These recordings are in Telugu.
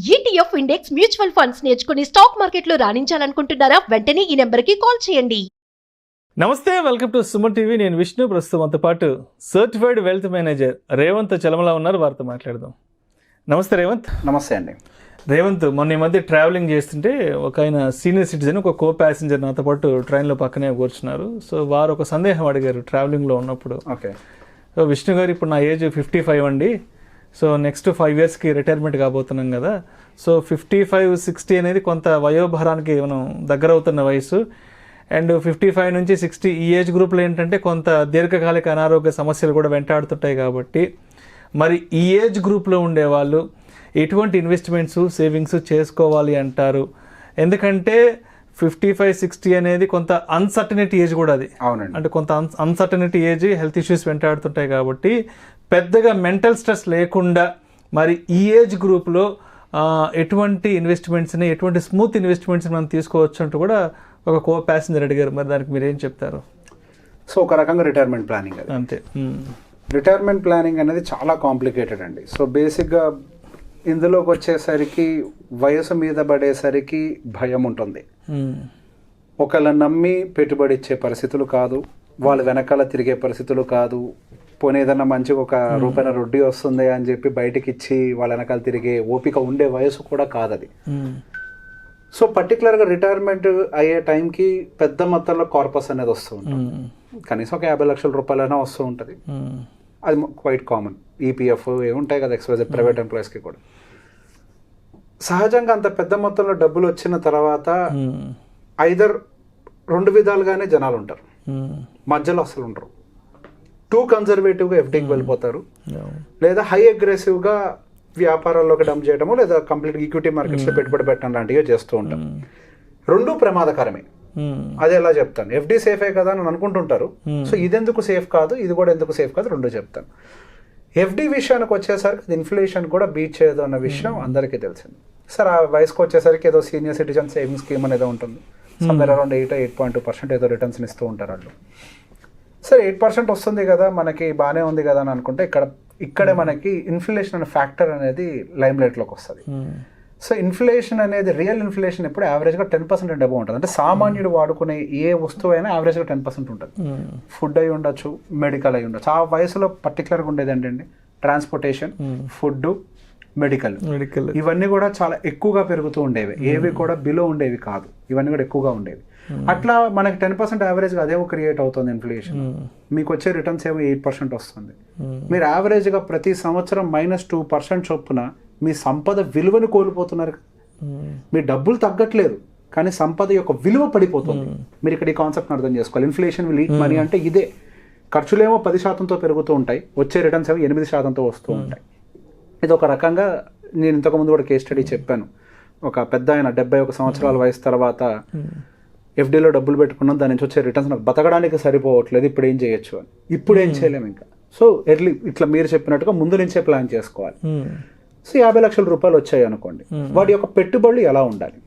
ETF ఇండెక్స్ మ్యూచువల్ ఫండ్స్ నేర్చుకుని స్టాక్ మార్కెట్లో రాణించాలనుకుంటున్నారా? వెంటనే ఈ నెంబర్కి కాల్ చేయండి. నమస్తే, వెల్కమ్ టు సుమన్ టీవీ. నేను విష్ణు. ప్రస్తుతం మనతో పాటు certified wealth manager Revanth Chalamala ఉన్నారు. వారితో మాట్లాడదాం. నమస్తే రేవంత్. నమస్తే అండి. రేవంత్, మొన్న ఈ మధ్య ట్రావెలింగ్ చేస్తుంటే ఒక ఆయన సీనియర్ సిటిజన్, ఒక కో ప్యాసింజర్ నాతో పాటు ట్రైన్లో పక్కనే కూర్చున్నారు. సో వారు ఒక సందేహం అడిగారు ట్రావెలింగ్లో ఉన్నప్పుడు. ఓకే. సో విష్ణు గారు, ఇప్పుడు నా ఏజ్ 55 అండి. సో నెక్స్ట్ 5 ఇయర్స్కి రిటైర్మెంట్ కాబోతున్నాం కదా. సో 55-60 అనేది కొంత వయోభారానికి మనం దగ్గర అవుతున్న వయసు. అండ్ 55 నుంచి 60 ఈ ఏజ్ గ్రూప్లో ఏంటంటే కొంత దీర్ఘకాలిక అనారోగ్య సమస్యలు కూడా వెంటాడుతుంటాయి. కాబట్టి మరి ఈ ఏజ్ గ్రూప్లో ఉండేవాళ్ళు ఎటువంటి ఇన్వెస్ట్మెంట్స్, సేవింగ్స్ చేసుకోవాలి అంటారు? ఎందుకంటే 55-60 అనేది కొంత అన్సర్టనిటీ ఏజ్ కూడా. అది అవునండి. అంటే కొంత అన్సర్టనిటీ ఏజ్, హెల్త్ ఇష్యూస్ వెంటాడుతుంటాయి. కాబట్టి పెద్దగా మెంటల్ స్ట్రెస్ లేకుండా మరి ఈ ఏజ్ గ్రూప్లో ఎటువంటి ఇన్వెస్ట్మెంట్స్ని, ఎటువంటి స్మూత్ ఇన్వెస్ట్మెంట్స్ని మనం తీసుకోవచ్చు అంటూ కూడా ఒక కో ప్యాసింజర్ అడిగారు. మరి దానికి మీరు ఏం చెప్తారు? సో ఒక రకంగా రిటైర్మెంట్ ప్లానింగ్ అది. అంతే. రిటైర్మెంట్ ప్లానింగ్ అనేది చాలా కాంప్లికేటెడ్ అండి. సో బేసిక్గా ఇందులోకి వచ్చేసరికి వయసు మీద పడేసరికి భయం ఉంటుంది. ఒకళ్ళని నమ్మి పెట్టుబడి ఇచ్చే పరిస్థితులు కాదు, వాళ్ళు వెనకాల తిరిగే పరిస్థితులు కాదు. పోనీ ఏదన్నా మంచిగా ఒక రూపాయల రొడ్డి వస్తుంది అని చెప్పి బయటకి ఇచ్చి వాళ్ళ వెనకాల తిరిగే ఓపిక ఉండే వయసు కూడా కాదు అది. సో పర్టికులర్గా రిటైర్మెంట్ అయ్యే టైంకి పెద్ద మొత్తంలో కార్పస్ అనేది వస్తూ ఉంటుంది. కనీసం ఒక 50 లక్షల రూపాయలైనా వస్తూ ఉంటుంది. అది క్వైట్ కామన్. ఈపీఎఫ్ ఉంటాయి కదా, ఎక్స్వైజెడ్ ప్రైవేట్ ఎంప్లాయీస్కి కూడా. సహజంగా అంత పెద్ద మొత్తంలో డబ్బులు వచ్చిన తర్వాత ఐదర్ 2 విధాలుగానే జనాలు ఉంటారు, మధ్యలో అసలు ఉండరు. టూ కన్జర్వేటివ్గా ఎఫ్డీకి వెళ్ళిపోతారు, లేదా హై అగ్రెసివ్గా వ్యాపారాల్లోకి డంప్ చేయడము, లేదా కంప్లీట్ ఈక్విటీ మార్కెట్స్లో పెట్టుబడి పెట్టడం లాంటివి చేస్తూ ఉంటారు. రెండూ ప్రమాదకరమే. అది ఎలా చెప్తాను, ఎఫ్డీ సేఫే కదా అని అనుకుంటుంటారు. సో ఇదెందుకు సేఫ్ కాదు, ఇది కూడా ఎందుకు సేఫ్ కాదు, రెండూ చెప్తాను. ఎఫ్డీ విషయానికి వచ్చేసరికి ఇన్ఫ్లేషన్ కూడా బీట్ చేయదు అన్న విషయం అందరికీ తెలిసింది. సార్ ఆ వయసుకు వచ్చేసరికి ఏదో సీనియర్ సిటిజన్ సేవింగ్ స్కీమ్ అనేది ఉంటుంది. సమ్వేర్ అరౌండ్ 8.2% ఏదో రిటర్న్స్ ఇస్తూ ఉంటారు వాళ్ళు. సరే 8% వస్తుంది కదా, మనకి బాగానే ఉంది కదా అని అనుకుంటే ఇక్కడే మనకి ఇన్ఫ్లేషన్ అనే ఫ్యాక్టర్ అనేది లైమ్ లైట్లోకి వస్తుంది. సో ఇన్ఫ్లేషన్ అనేది రియల్ ఇన్ఫ్లేషన్ ఎప్పుడు యావరేజ్గా 10% అండ్ అబౌవ్ ఉంటుంది. అంటే సామాన్యుడు వాడుకునే ఏ వస్తువు అయినా యావరేజ్గా 10% ఉంటుంది. ఫుడ్ అయి ఉండొచ్చు, మెడికల్ అయి ఉండొచ్చు. ఆ వయసులో పర్టికులర్గా ఉండేది ఏంటంటే ట్రాన్స్పోర్టేషన్, ఫుడ్, మెడికల్ ఇవన్నీ కూడా చాలా ఎక్కువగా పెరుగుతూ ఉండేవి. ఏవి కూడా బిలో ఉండేవి కాదు, ఇవన్నీ కూడా ఎక్కువగా ఉండేవి. అట్లా మనకి 10% యావరేజ్గా అదేమో క్రియేట్ అవుతుంది ఇన్ఫ్లేషన్. మీకు వచ్చే రిటర్న్స్ ఏమో 8% వస్తుంది. మీరు యావరేజ్గా ప్రతి సంవత్సరం -2% చొప్పున మీ సంపద విలువను కోల్పోతున్నారు. మీ డబ్బులు తగ్గట్లేదు, కానీ సంపద యొక్క విలువ పడిపోతుంది. మీరు ఇక్కడ ఈ కాన్సెప్ట్ అర్థం చేసుకోవాలి. ఇన్ఫ్లేషన్ విల్ ఈట్ మనీ అంటే ఇదే. ఖర్చులేమో 10%తో పెరుగుతూ ఉంటాయి, వచ్చే రిటర్న్స్ ఏమో 8%తో వస్తూ ఉంటాయి. ఇది ఒక రకంగా నేను ఇంతకుముందు కూడా కేస్ స్టడీ చెప్పాను. ఒక పెద్ద ఆయన 71 సంవత్సరాల వయసు తర్వాత ఎఫ్డీలో డబ్బులు పెట్టుకున్నాం, దాని నుంచి వచ్చే రిటర్న్స్ నాకు బతకడానికి సరిపోవట్లేదు, ఇప్పుడు ఏం చేయొచ్చు అని. ఇప్పుడు ఏం చేయలేము ఇంకా. సో ఎర్లీ ఇట్లా మీరు చెప్పినట్టుగా ముందు నుంచే ప్లాన్ చేసుకోవాలి. సో 50 లక్షల రూపాయలు వచ్చాయి అనుకోండి, వాటి యొక్క పెట్టుబడులు ఎలా ఉండాలి?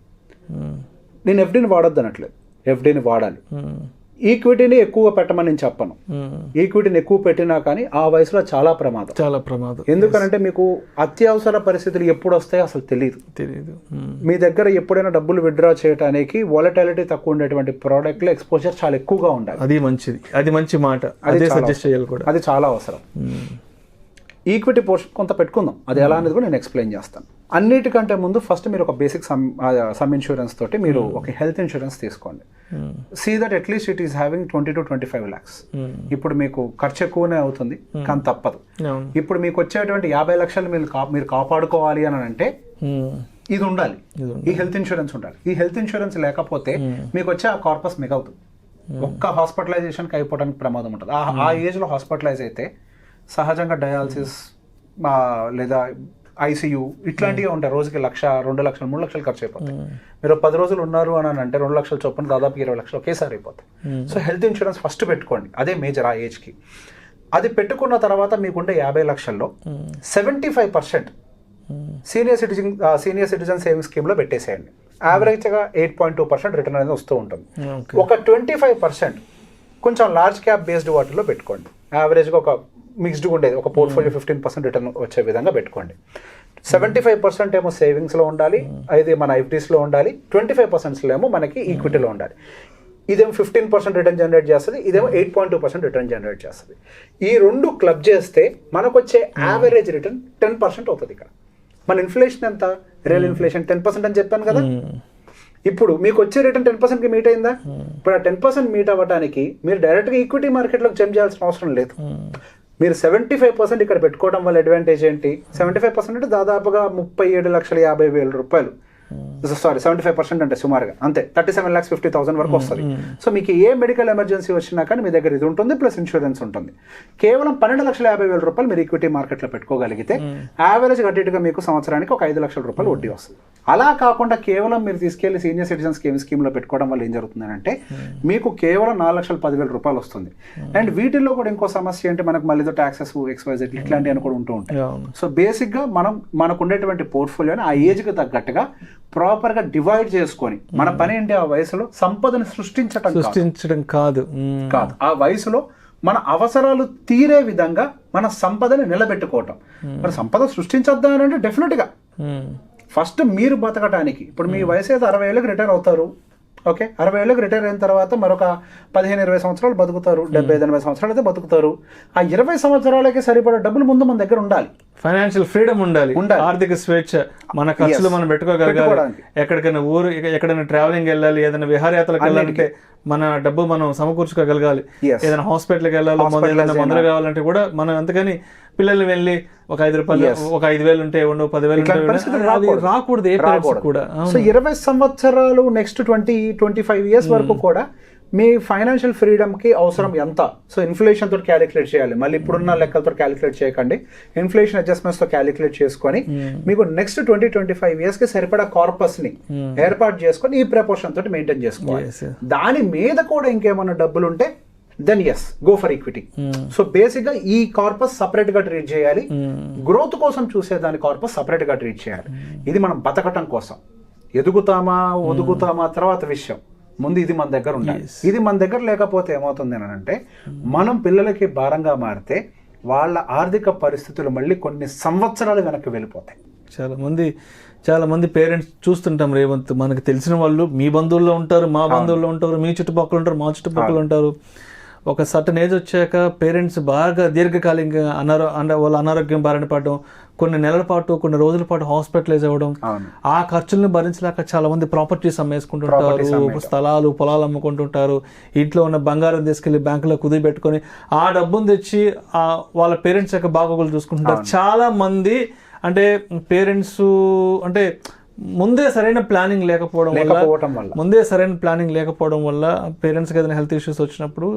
నేను ఎఫ్డీని వాడొద్దు అనట్లేదు, ఎఫ్డీని వాడాలి. ఈక్విటీని ఎక్కువ పెట్టమని నేను చెప్పను. ఈక్విటీని ఎక్కువ పెట్టినా కానీ ఆ వయసులో చాలా ప్రమాదం. ఎందుకనంటే మీకు అత్యవసర పరిస్థితులు ఎప్పుడు వస్తాయో అసలు తెలియదు. మీ దగ్గర ఎప్పుడైనా డబ్బులు విత్డ్రా చేయడానికి వాలటాలిటీ తక్కువ ఉండేటువంటి ప్రోడక్ట్లో ఎక్స్పోజర్ చాలా ఎక్కువగా ఉండాలి. అది మంచిది, అది మంచి మాట, అది సజెస్ట్ చేయాలి కూడా. అది చాలా అవసరం. ఈక్విటీ పోర్షన్ కొంత పెట్టుకుందాం, అది ఎలా అనేది కూడా నేను ఎక్స్ప్లెయిన్ చేస్తాను. అన్నిటికంటే ముందు ఫస్ట్ మీరు ఒక బేసిక్ సమ్ ఇన్సూరెన్స్ తోటి మీరు ఒక హెల్త్ ఇన్సూరెన్స్ తీసుకోండి. See that at least it is having 20 to 25 lakhs. ఇప్పుడు మీకు ఖర్చు ఎక్కువనే అవుతుంది, కానీ తప్పదు. ఇప్పుడు మీకు వచ్చేటువంటి 50 లక్షలు మీరు కాపాడుకోవాలి అని అంటే ఇది ఉండాలి, ఈ హెల్త్ ఇన్సూరెన్స్ ఉండాలి. ఈ హెల్త్ ఇన్సూరెన్స్ లేకపోతే మీకు వచ్చే ఆ కార్పస్ మిగవుతుంది. ఒక్క హాస్పిటలైజేషన్కి అయిపోవడానికి ప్రమాదం ఉంటుంది. ఆ ఏజ్లో హాస్పిటలైజ్ అయితే సహజంగా డయాలసిస్ లేదా ఐసీయూ ఇట్లాంటివి ఉంటాయి. రోజుకి 1,00,000, 2 లక్షలు, 3 లక్షలు ఖర్చు అయిపోతాయి. మీరు 10 రోజులు ఉన్నారు అని అంటే 2 లక్షల చొప్పున దాదాపు 20 లక్షలు ఒకేసారి అయిపోతాయి. సో హెల్త్ ఇన్సూరెన్స్ ఫస్ట్ పెట్టుకోండి, అదే మేజర్ ఆ ఏజ్కి. అది పెట్టుకున్న తర్వాత మీకుండే 50 లక్షల్లో 75% సీనియర్ సిటిజన్ సేవింగ్ స్కీమ్లో పెట్టేసేయండి. యావరేజ్గా 8.2% రిటర్న్ అనేది వస్తూ ఉంటుంది. ఒక 25% కొంచెం లార్జ్ క్యాప్ బేస్డ్ వాటిలో పెట్టుకోండి. యావరేజ్గా ఒక మిక్స్డ్గా ఉండేది ఒక పోర్ట్ఫోలియో 15% రిటర్న్ వచ్చే విధంగా పెట్టుకోండి. 75% ఏమో సేవింగ్స్లో ఉండాలి, అది మన ఎఫ్డీస్లో ఉండాలి, 25% ఏమో మనకి ఈక్విటీలో ఉండాలి. ఇదేమో 15% రిటర్న్ జనరేట్ చేస్తుంది, ఇదేమో 8.2% రిటర్న్ జనరేట్ చేస్తుంది. ఈ రెండు క్లబ్ చేస్తే మనకు వచ్చే యావరేజ్ రిటర్న్ 10% అవుతుంది. ఇక్కడ మన ఇన్ఫ్లేషన్ ఎంత, రియల్ ఇన్ఫ్లేషన్ 10% అని చెప్పాను కదా. ఇప్పుడు మీకు వచ్చే రిటర్న్ 10%కి మీట్ అయిందా? ఇప్పుడు ఆ 10% మీట్ అవ్వడానికి మీరు డైరెక్ట్గా ఈక్విటీ మార్కెట్లోకి జంప్ చేయాల్సిన అవసరం లేదు. మీరు 75% ఇక్కడ పెట్టుకోవడం వల్ల అడ్వాంటేజ్ ఏంటి? 75% అంటే దాదాపుగా 37,50,000 రూపాయలు. సారీ 75% అంటే సుమారుగా అంతే 37,50,000 వరకు వస్తుంది. సో మీకు ఏ మెడికల్ ఎమర్జెన్సీ వచ్చినా కానీ మీ దగ్గర ఇది ఉంటుంది, ప్లస్ ఇన్సూరెన్స్ ఉంటుంది. కేవలం 12,50,000 రూపాయలు మీరు ఈక్విటీ మార్కెట్లో పెట్టుకోగలిగితే యావరేజ్ కట్టేట్టుగా మీకు సంవత్సరానికి ఒక 5 లక్షల రూపాయలు వడ్డీ వస్తుంది. అలా కాకుండా కేవలం మీరు తీసుకెళ్లి సీనియర్ సిటిజన్ స్కీమ్లో పెట్టుకోవడం వల్ల ఏం జరుగుతుంది అంటే మీకు కేవలం 4,10,000 రూపాయలు వస్తుంది. అండ్ వీటిల్లో కూడా ఇంకో సమస్య అంటే మనకు మళ్ళీ ట్యాక్సెస్ ఎక్స్వైజెడ్ ఇట్లాంటివి కూడా ఉంటూ ఉంటాయి. సో బేసిక్గా మనకు ఉండేటువంటి పోర్ట్ఫోలియోని ఆ ఏజ్కి తగ్గట్టుగా ప్రాపర్గా డివైడ్ చేసుకొని మన పని ఏంటి ఆ వయసులో సంపదను సృష్టించడం కాదు, ఆ వయసులో మన అవసరాలు తీరే విధంగా మన సంపదని నిలబెట్టుకోవటం. మరి సంపద సృష్టించొద్దా అని అంటే డెఫినెట్గా ఫస్ట్ మీరు బతకటానికి ఇప్పుడు మీ వయసు అయితే 60 ఏళ్ళకి రిటైర్ అవుతారు. ఓకే, 60 ఏళ్ళకి రిటైర్ అయిన తర్వాత మరొక 15-20 సంవత్సరాలు బతుకుతారు, 70-80 సంవత్సరాలు అయితే బతుకుతారు. ఆ 20 సంవత్సరాలకి సరిపడే డబ్బులు ముందు మన దగ్గర ఉండాలి, ఫైనాన్షియల్ ఫ్రీడమ్ ఉండాలి, ఆర్థిక స్వేచ్ఛ, మన ఖర్చులు మనం పెట్టుకోగలగాలి. ఎక్కడికైనా ఎక్కడైనా ట్రావెలింగ్ వెళ్ళాలి, ఏదైనా విహారయాత్రలకు వెళ్ళాలంటే మన డబ్బు మనం సమకూర్చుకోగలగాలి. ఏదైనా హాస్పిటల్కి వెళ్ళాలి, ఏదైనా మందులు కావాలంటే కూడా మనం అంతకని పిల్లలు వెళ్ళి ఒక 5 రూపాయలు ఒక 5,000 ఉంటే 10,000 రాకూడదు ఏ పేరెంట్స్ కూడా. సో 20 సంవత్సరాలు నెక్స్ట్ 20-25 ఇయర్స్ వరకు కూడా మీ ఫైనాన్షియల్ ఫ్రీడమ్కి అవసరం ఎంత? సో ఇన్ఫ్లేషన్ తోటి క్యాలిక్యులేట్ చేయాలి, మళ్ళీ ఇప్పుడున్న లెక్కలతో క్యాలిక్యులేట్ చేయకండి, ఇన్ఫ్లేషన్ అడ్జస్ట్మెంట్స్తో క్యాలిక్యులేట్ చేసుకొని మీకు నెక్స్ట్ 20-25 ఇయర్స్కి సరిపడా కార్పస్ని ఏర్పాటు చేసుకొని ఈ ప్రపోర్షన్ తోటి మెయింటైన్ చేసుకోవాలి. దాని మీద కూడా ఇంకేమన్నా డబ్బులు ఉంటే then yes go for equity. So basic గా ఈ కార్పస్ సపరేట్ గా ట్రీట్ చేయాలి, గ్రోత్ కోసం చూసేదాని కార్పస్ సపరేట్ గా ట్రీట్ చేయాలి. ఇది మనం బతకటం కోసం, ఎదుగుతామా ఒదుగుతామా తర్వాత విషయం, ముందు ఇది మన దగ్గర ఉండాలి. ఇది మన దగ్గర లేకపోతే ఏమవుతుంది అని అంటే మనం పిల్లలకి భారంగా మారితే వాళ్ళ ఆర్థిక పరిస్థితులు మళ్ళీ కొన్ని సంవత్సరాలు వెనక్కి వెళ్ళిపోతాయి. చాలా మంది పేరెంట్స్ చూస్తుంటాం రేవంత్, మనకు తెలిసిన వాళ్ళు మీ బంధువుల్లో ఉంటారు, మా బంధువుల్లో ఉంటారు, మీ చుట్టుపక్కల ఉంటారు, మా చుట్టుపక్కల ఉంటారు. ఒక సర్టన్ ఏజ్ వచ్చాక పేరెంట్స్ బాగా దీర్ఘకాలికంగా వాళ్ళ అనారోగ్యం బారిన పడడం, కొన్ని నెలల పాటు కొన్ని రోజుల పాటు హాస్పిటలైజ్ అవ్వడం, ఆ ఖర్చులను భరించలేక చాలా మంది ప్రాపర్టీస్ అమ్మేసుకుంటుంటారు, స్థలాలు పొలాలు అమ్ముకుంటుంటారు, ఇంట్లో ఉన్న బంగారం తీసుకెళ్లి బ్యాంకులో కుదిరి పెట్టుకొని ఆ డబ్బును తెచ్చి వాళ్ళ పేరెంట్స్ యొక్క బాగోగులు చూసుకుంటుంటారు. చాలా మంది అంటే పేరెంట్స్ అంటే ముందే సరైన ప్లానింగ్ లేకపోవడం వల్ల పేరెంట్స్కి ఏదైనా హెల్త్ ఇష్యూస్ వచ్చినప్పుడు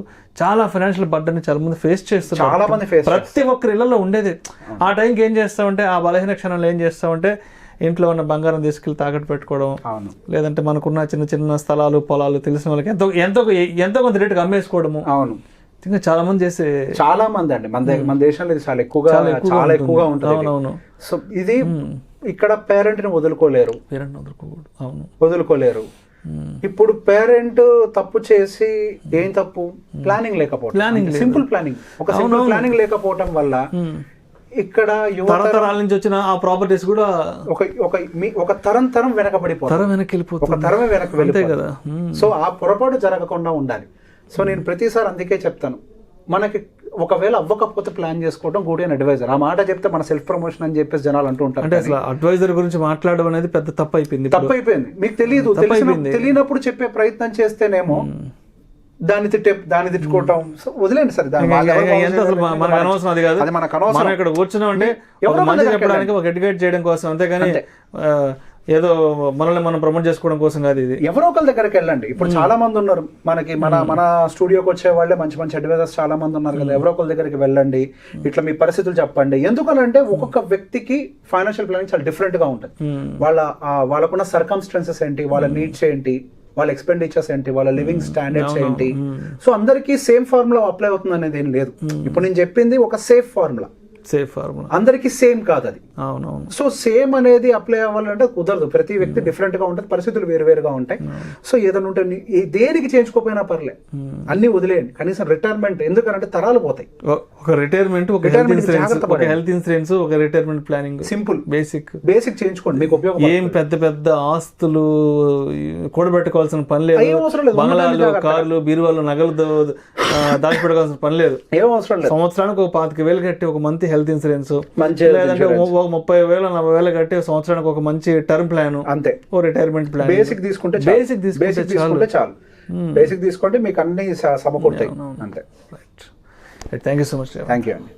చాలా ఫైనాన్షియల్ బర్డెన్ చాలా మంది ఫేస్ చేస్తున్నారు. ప్రతి ఒక్కరి ఇళ్లలో ఉండేది. ఆ టైంకి ఏం చేస్తామంటే ఆ బలహీన క్షణంలో ఏం చేస్తామంటే ఇంట్లో ఉన్న బంగారం తీసుకెళ్లి తాకట్టు పెట్టుకోవడం, లేదంటే మనకున్న చిన్న చిన్న స్థలాలు పొలాలు తెలిసిన వాళ్ళకి ఎంతో కొంత రేటుకి అమ్మేసుకోవడము. ఇంకా చాలా మంది అండి మన దేశంలో ఇది చాలా ఎక్కువగా ఉంటుంది. సో ఇది ఇక్కడ పేరెంట్ ని వదులుకోలేరు. ఇప్పుడు పేరెంట్ తప్పు చేసి ఏం తప్పు? ప్లానింగ్ లేకపోవడం, సింపుల్ ప్లానింగ్ లేకపోవడం వల్ల ఇక్కడ తరతరాల నుంచి వచ్చిన ఆ ప్రాపర్టీస్ కూడా ఒక తరం వెనక్కి వెళ్ళిపోతుంది. సో ఆ పొరపాటు జరగకుండా ఉండాలి. సో నేను ప్రతిసారి అందుకే చెప్తాను, మనకి ఒకవేళ అవ్వకపోతే ప్లాన్ చేసుకోవడం గుడ్ అండ్ అడ్వైజర్. ఆ మాట చెప్తే మన సెల్ఫ్ ప్రమోషన్ అని చెప్పేసి జనాలు అంటూ ఉంటారు. అంటే అసలు అడ్వైజర్ గురించి మాట్లాడడం అనేది పెద్ద తప్పు అయిపోయింది. మీకు తెలియనప్పుడు చెప్పే ప్రయత్నం చేస్తేనేమో దాన్ని తిట్టుకోవటం వదిలేండి సార్. మనకు అనవసరం, అది కాదు. మనం ఇక్కడ కూర్చున్నాం అంటే చెప్పడానికి ఒక ఎడ్యుకేట్ చేయడం కోసం, అంతేగాని ఏదో మనల్ని మనం ప్రమోట్ చేసుకోవడం కోసం కాదు. ఇది ఎవరో ఒకరి దగ్గరికి వెళ్ళండి. ఇప్పుడు చాలా మంది ఉన్నారు మనకి, మన స్టూడియోకి వచ్చే వాళ్ళే మంచి అడ్వైజర్స్ చాలా మంది ఉన్నారు కదా. ఎవరో ఒకరి దగ్గరికి వెళ్ళండి, ఇట్లా మీ పరిస్థితులు చెప్పండి. ఎందుకనంటే ఒక్కొక్క వ్యక్తికి ఫైనాన్షియల్ ప్లానింగ్ చాలా డిఫరెంట్ గా ఉంటుంది. వాళ్ళకున్న సర్కమ్స్టాన్సెస్ ఏంటి, వాళ్ళ నీడ్స్ ఏంటి, వాళ్ళ ఎక్స్పెండిచర్స్ ఏంటి, వాళ్ళ లివింగ్ స్టాండర్డ్స్ ఏంటి. సో అందరికీ సేమ్ ఫార్ములా అప్లై అవుతుంది అనేది ఏం లేదు. ఇప్పుడు నేను చెప్పింది ఒక సేఫ్ ఫార్ములా. సేఫ్ ఫార్ములా అందరికీ సేమ్ కాదు అది. అవునవును. సో సేమ్ అనేది అప్లై అవ్వాలంటే కుదరదు. ప్రతి వ్యక్తి డిఫరెంట్ గా ఉంటుంది, పరిస్థితులు వేరువేరుగా ఉంటాయి. సో ఏదైనా ఉంటే దేనికి చేయించుకోపోయినా పర్లే, అన్ని వదిలేయండి. కనీసం రిటైర్మెంట్, ఎందుకంటే తరాలు పోతాయి. ఒక రిటైర్మెంట్, ఒక హెల్త్ ఇన్సూరెన్స్, ఒక రిటైర్మెంట్ ప్లానింగ్, సింపుల్ బేసిక్ చేయించుకోండి. మీకు ఉపయోగం ఏం పెద్ద పెద్ద ఆస్తులు కూడబెట్టుకోవాల్సిన పని లేదు. బంగ్లాలు, కార్లు, బీరువాళ్ళు, నగలు దాచిపెట్టుకోవాల్సిన పని లేదు. ఏం అవసరం లేదు. సంవత్సరానికి ఒక 25,000 కట్టి ఒక మంచి హెల్త్ ఇన్సూరెన్స్, లేదంటే 30,000 40,000 కట్టి సంవత్సరానికి ఒక మంచి టర్మ్ ప్లాన్, అంతే. ఓ రిటైర్మెంట్ ప్లాన్ బేసిక్ తీసుకుంటే చాలు. బేసిక్ తీసుకుంటే మీకు అన్ని సమకూడతాయి. అంతే. Thank you so much. Thank you అండి.